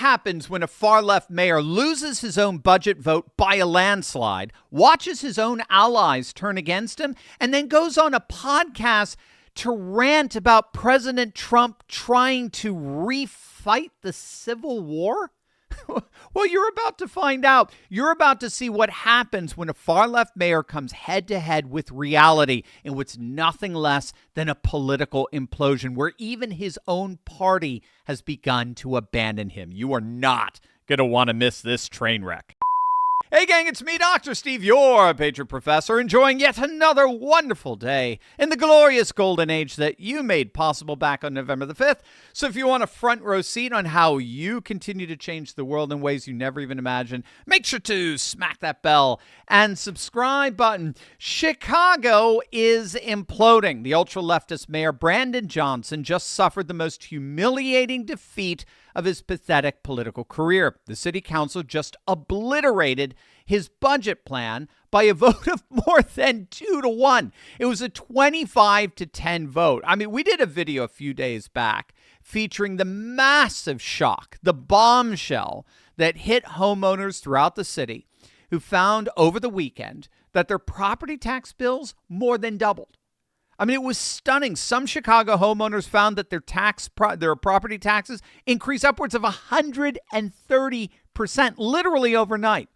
happens when a far-left mayor loses his own budget vote by a landslide, watches his own allies turn against him, and then goes on a podcast to rant about President Trump trying to refight the Civil War? Well, you're about to find out. You're about to see what happens when a far-left mayor comes head-to-head with reality in what's nothing less than a political implosion where even his own party has begun to abandon him. You are not going to want to miss this train wreck. Hey gang, it's me, Dr. Steve, your Patriot Professor, enjoying yet another wonderful day in the glorious golden age that you made possible back on November the 5th. So if you want a front row seat on how you continue to change the world in ways you never even imagined, make sure to smack that bell and subscribe button. Chicago is imploding. The ultra-leftist mayor, Brandon Johnson, just suffered the most humiliating defeat of his pathetic political career. The city council just obliterated his budget plan by a vote of more than 2-1. It was a 25-10 vote. I mean, we did a video a few days back featuring the massive shock, the bombshell that hit homeowners throughout the city who found over the weekend that their property tax bills more than doubled. I mean, it was stunning. Some Chicago homeowners found that their property taxes increased upwards of 130%, literally overnight.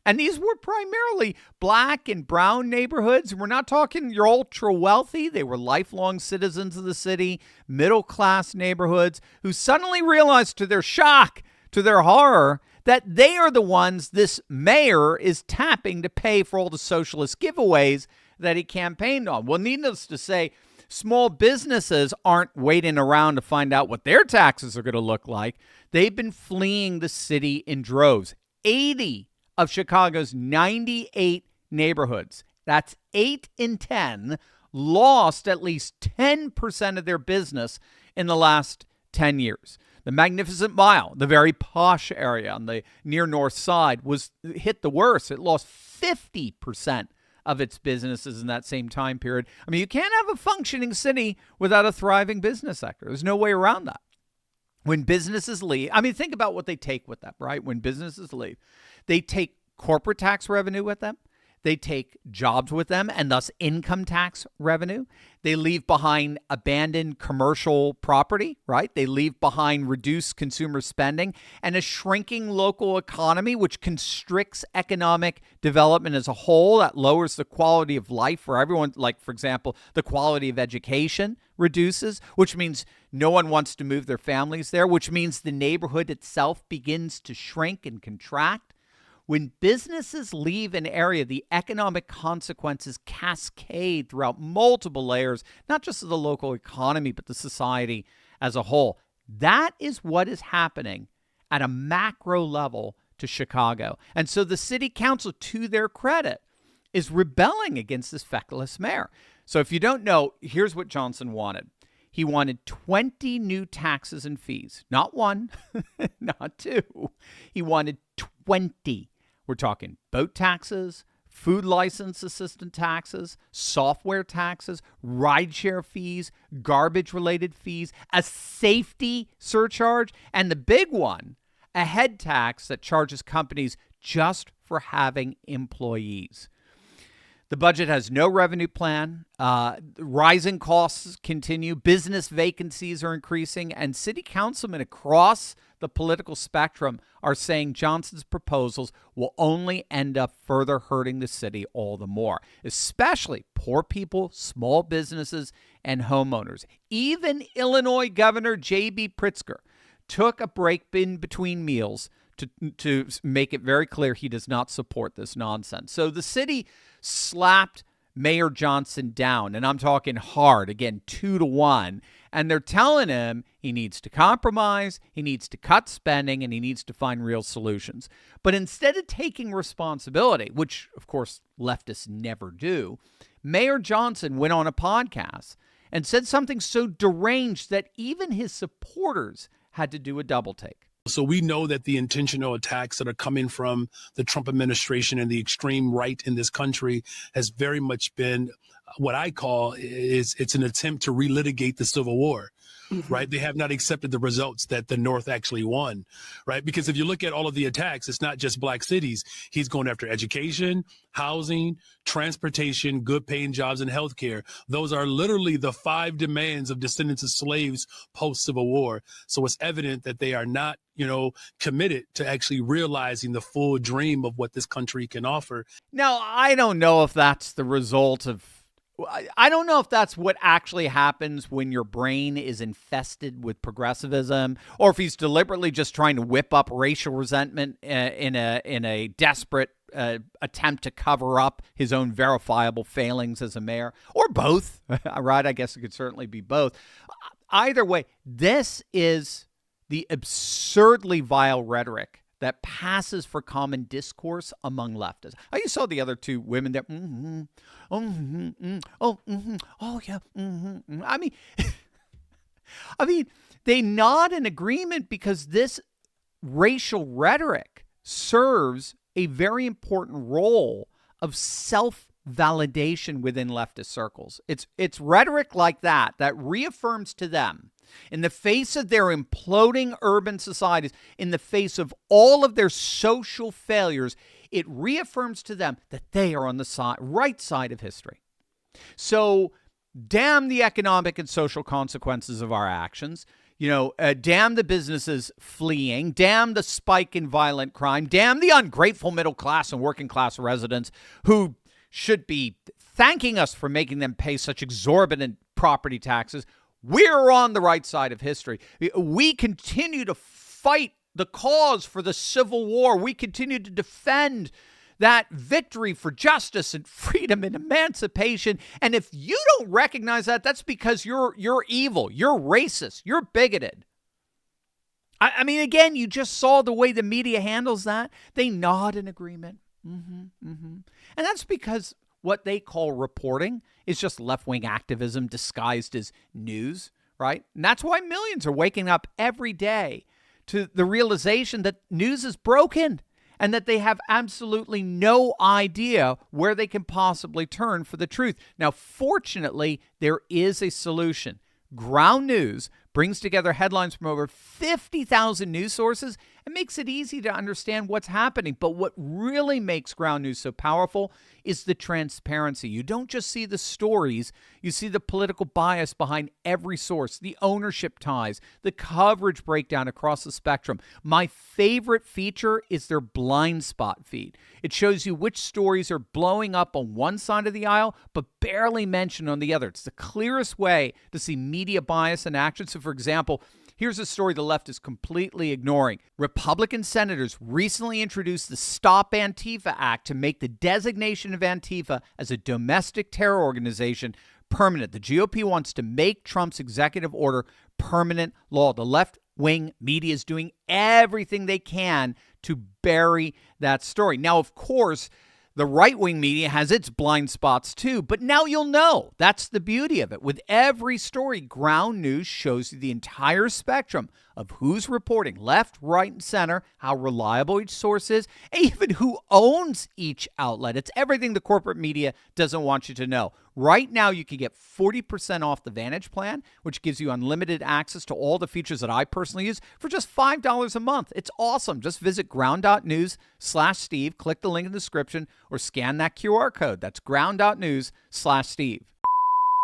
And these were primarily black and brown neighborhoods. We're not talking your ultra wealthy. They were lifelong citizens of the city, middle-class neighborhoods who suddenly realized to their shock, to their horror, that they are the ones this mayor is tapping to pay for all the socialist giveaways that he campaigned on. Well, needless to say, small businesses aren't waiting around to find out what their taxes are going to look like. They've been fleeing the city in droves. 80 of Chicago's 98 neighborhoods, that's 8 in 10, lost at least 10% of their business in the last 10 years. The Magnificent Mile, the very posh area on the near north side, was hit the worst. It lost 50% of its businesses in that same time period. I mean, you can't have a functioning city without a thriving business sector. There's no way around that. When businesses leave, I mean, think about what they take with them, right? When businesses leave, they take corporate tax revenue with them. They take jobs with them and thus income tax revenue. They leave behind abandoned commercial property, right? They leave behind reduced consumer spending and a shrinking local economy, which constricts economic development as a whole. That lowers the quality of life for everyone. Like, for example, the quality of education reduces, which means no one wants to move their families there, which means the neighborhood itself begins to shrink and contract. When businesses leave an area, the economic consequences cascade throughout multiple layers, not just of the local economy, but the society as a whole. That is what is happening at a macro level to Chicago. And so the city council, to their credit, is rebelling against this feckless mayor. So if you don't know, here's what Johnson wanted. He wanted 20 new taxes and fees. Not one, not two. He wanted 20. We're talking boat taxes, food license assistant taxes, software taxes, rideshare fees, garbage-related fees, a safety surcharge, and the big one, a head tax that charges companies just for having employees. The budget has no revenue plan. Rising costs continue. Business vacancies are increasing. And city councilmen across the political spectrum are saying Johnson's proposals will only end up further hurting the city all the more, especially poor people, small businesses, and homeowners. Even Illinois Governor J.B. Pritzker took a break in between meals to make it very clear he does not support this nonsense. So the city slapped Mayor Johnson down, and I'm talking hard, again, 2-1, and they're telling him he needs to compromise, he needs to cut spending, and he needs to find real solutions. But instead of taking responsibility, which, of course, leftists never do, Mayor Johnson went on a podcast and said something so deranged that even his supporters had to do a double take. So we know that the intentional attacks that are coming from the Trump administration and the extreme right in this country has very much been what I call is it's an attempt to relitigate the Civil War. Right. They have not accepted the results that the North actually won. Right. Because if you look at all of the attacks, it's not just black cities. He's going after education, housing, transportation, good paying jobs, and healthcare. Those are literally the 5 demands of descendants of slaves post Civil War. So it's evident that they are not, committed to actually realizing the full dream of what this country can offer. Now, I don't know if that's the result of I don't know if that's what actually happens when your brain is infested with progressivism, or if he's deliberately just trying to whip up racial resentment in a desperate attempt to cover up his own verifiable failings as a mayor, or both. Right? I guess it could certainly be both. Either way, this is the absurdly vile rhetoric that passes for common discourse among leftists. You saw the other two women there. Oh yeah. I mean, they nod in agreement because this racial rhetoric serves a very important role of self-validation within leftist circles. It's rhetoric like that reaffirms to them, in the face of their imploding urban societies, in the face of all of their social failures, it reaffirms to them that they are on the right side of history. So damn the economic and social consequences of our actions. Damn the businesses fleeing, damn the spike in violent crime, damn the ungrateful middle class and working class residents who should be thanking us for making them pay such exorbitant property taxes. We're on the right side of history. We continue to fight the cause for the Civil War. We continue to defend that victory for justice and freedom and emancipation. And if you don't recognize that, that's because you're evil, you're racist, you're bigoted. I mean, again, you just saw the way the media handles that. They nod in agreement. And that's because what they call reporting is just left-wing activism disguised as news, right? And that's why millions are waking up every day to the realization that news is broken and that they have absolutely no idea where they can possibly turn for the truth. Now, fortunately, there is a solution. Ground News brings together headlines from over 50,000 news sources and makes it easy to understand what's happening. But what really makes Ground News so powerful is the transparency. You don't just see the stories, you see the political bias behind every source, the ownership ties, the coverage breakdown across the spectrum. My favorite feature is their blind spot feed. It shows you which stories are blowing up on one side of the aisle, but barely mentioned on the other. It's the clearest way to see media bias in action. So, for example, here's a story the left is completely ignoring. Republican senators recently introduced the Stop Antifa Act to make the designation of Antifa as a domestic terror organization permanent. The GOP wants to make Trump's executive order permanent law. The left-wing media is doing everything they can to bury that story. Now, of course, the right-wing media has its blind spots too, but now you'll know. That's the beauty of it. With every story, Ground News shows you the entire spectrum of who's reporting, left, right, and center, how reliable each source is, and even who owns each outlet. It's everything the corporate media doesn't want you to know. Right now, you can get 40% off the Vantage plan, which gives you unlimited access to all the features that I personally use for just $5 a month. It's awesome. Just visit ground.news/Steve, click the link in the description, or scan that QR code. That's ground.news/Steve.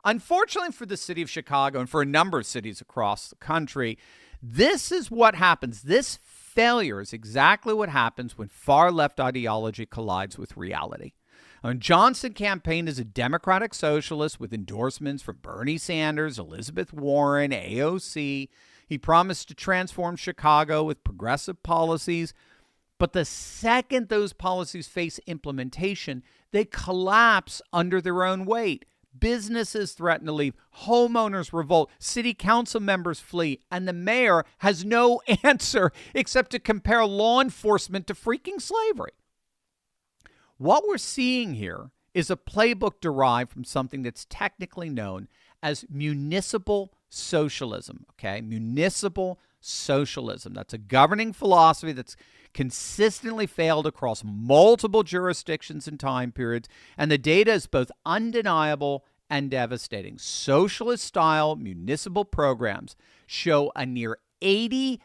Unfortunately for the city of Chicago and for a number of cities across the country, this is what happens. This failure is exactly what happens when far-left ideology collides with reality. Johnson campaigned as a Democratic socialist with endorsements from Bernie Sanders, Elizabeth Warren, AOC. He promised to transform Chicago with progressive policies. But the second those policies face implementation, they collapse under their own weight. Businesses threaten to leave, homeowners revolt, city council members flee, and the mayor has no answer except to compare law enforcement to freaking slavery. What we're seeing here is a playbook derived from something that's technically known as municipal socialism, okay? Municipal socialism. That's a governing philosophy that's consistently failed across multiple jurisdictions and time periods, and the data is both undeniable and devastating. Socialist-style municipal programs show a near 80%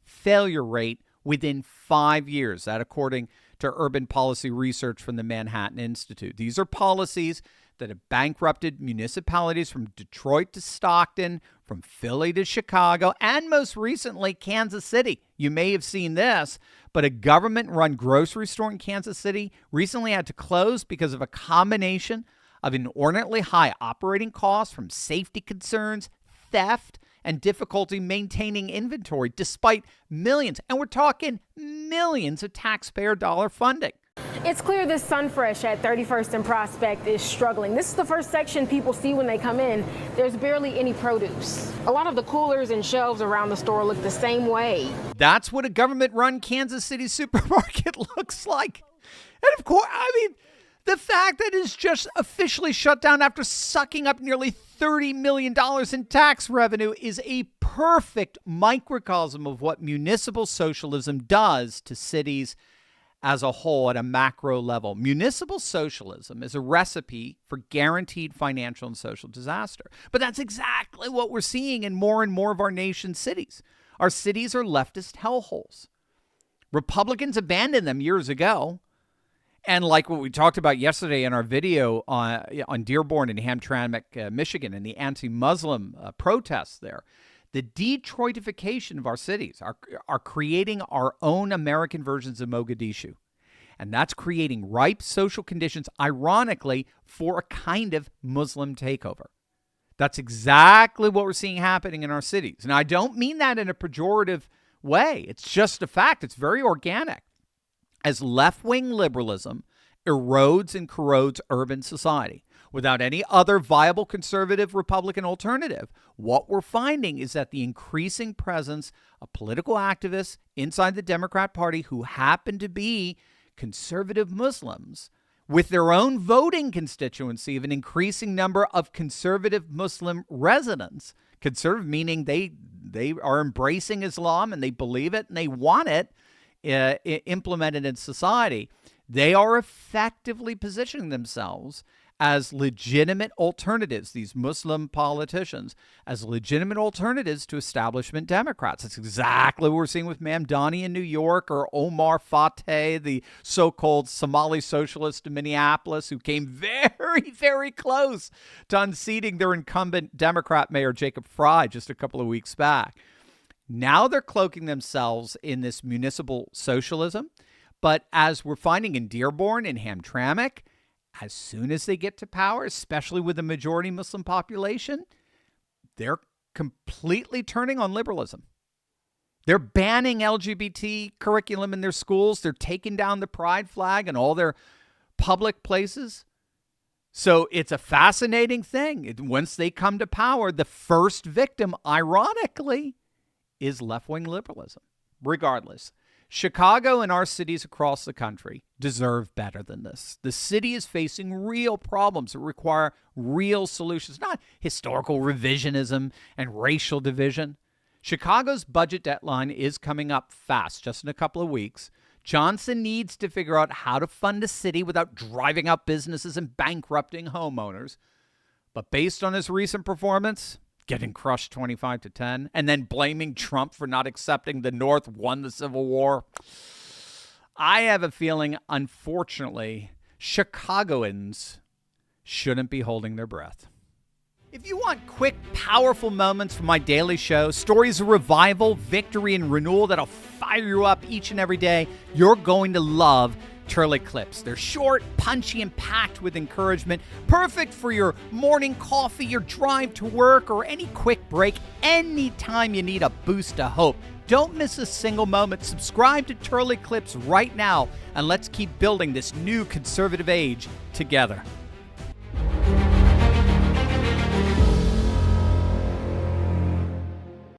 failure rate within 5 years. That according to urban policy research from the Manhattan Institute. These are policies that have bankrupted municipalities from Detroit to Stockton, from Philly to Chicago, and most recently, Kansas City. You may have seen this, but a government-run grocery store in Kansas City recently had to close because of a combination of inordinately high operating costs from safety concerns, theft, and difficulty maintaining inventory despite millions, and we're talking millions of taxpayer dollar funding. It's clear this Sunfresh at 31st and Prospect is struggling. This is the first section people see when they come in. There's barely any produce. A lot of the coolers and shelves around the store look the same way. That's what a government-run Kansas City supermarket looks like. And of course, the fact that it's just officially shut down after sucking up nearly $30 million in tax revenue is a perfect microcosm of what municipal socialism does to cities as a whole at a macro level. Municipal socialism is a recipe for guaranteed financial and social disaster. But that's exactly what we're seeing in more and more of our nation's cities. Our cities are leftist hellholes. Republicans abandoned them years ago. And like what we talked about yesterday in our video on Dearborn and Hamtramck, Michigan, and the anti-Muslim protests there, the Detroitification of our cities are creating our own American versions of Mogadishu. And that's creating ripe social conditions, ironically, for a kind of Muslim takeover. That's exactly what we're seeing happening in our cities. And I don't mean that in a pejorative way. It's just a fact. It's very organic. As left-wing liberalism erodes and corrodes urban society without any other viable conservative Republican alternative, what we're finding is that the increasing presence of political activists inside the Democrat Party who happen to be conservative Muslims with their own voting constituency of an increasing number of conservative Muslim residents, conservative meaning they are embracing Islam and they believe it and they want it, implemented in society, they are effectively positioning themselves as legitimate alternatives, these Muslim politicians, as legitimate alternatives to establishment Democrats. That's exactly what we're seeing with Mamdani in New York or Omar Fateh, the so-called Somali socialist in Minneapolis, who came very, very close to unseating their incumbent Democrat mayor, Jacob Fry, just a couple of weeks back. Now they're cloaking themselves in this municipal socialism. But as we're finding in Dearborn and Hamtramck, as soon as they get to power, especially with a majority Muslim population, they're completely turning on liberalism. They're banning LGBT curriculum in their schools. They're taking down the pride flag in all their public places. So it's a fascinating thing. Once they come to power, the first victim, ironically, is left-wing liberalism. Regardless, Chicago and our cities across the country deserve better than this. The city is facing real problems that require real solutions, not historical revisionism and racial division. Chicago's budget deadline is coming up fast, just in a couple of weeks. Johnson needs to figure out how to fund a city without driving out businesses and bankrupting homeowners. But based on his recent performance, getting crushed 25-10, and then blaming Trump for not accepting the North won the Civil War, I have a feeling, unfortunately, Chicagoans shouldn't be holding their breath. If you want quick, powerful moments from my daily show, stories of revival, victory, and renewal that'll fire you up each and every day, you're going to love Turley Clips. They're short, punchy, and packed with encouragement. Perfect for your morning coffee, your drive to work, or any quick break anytime you need a boost of hope. Don't miss a single moment. Subscribe to Turley Clips right now, and let's keep building this new conservative age together.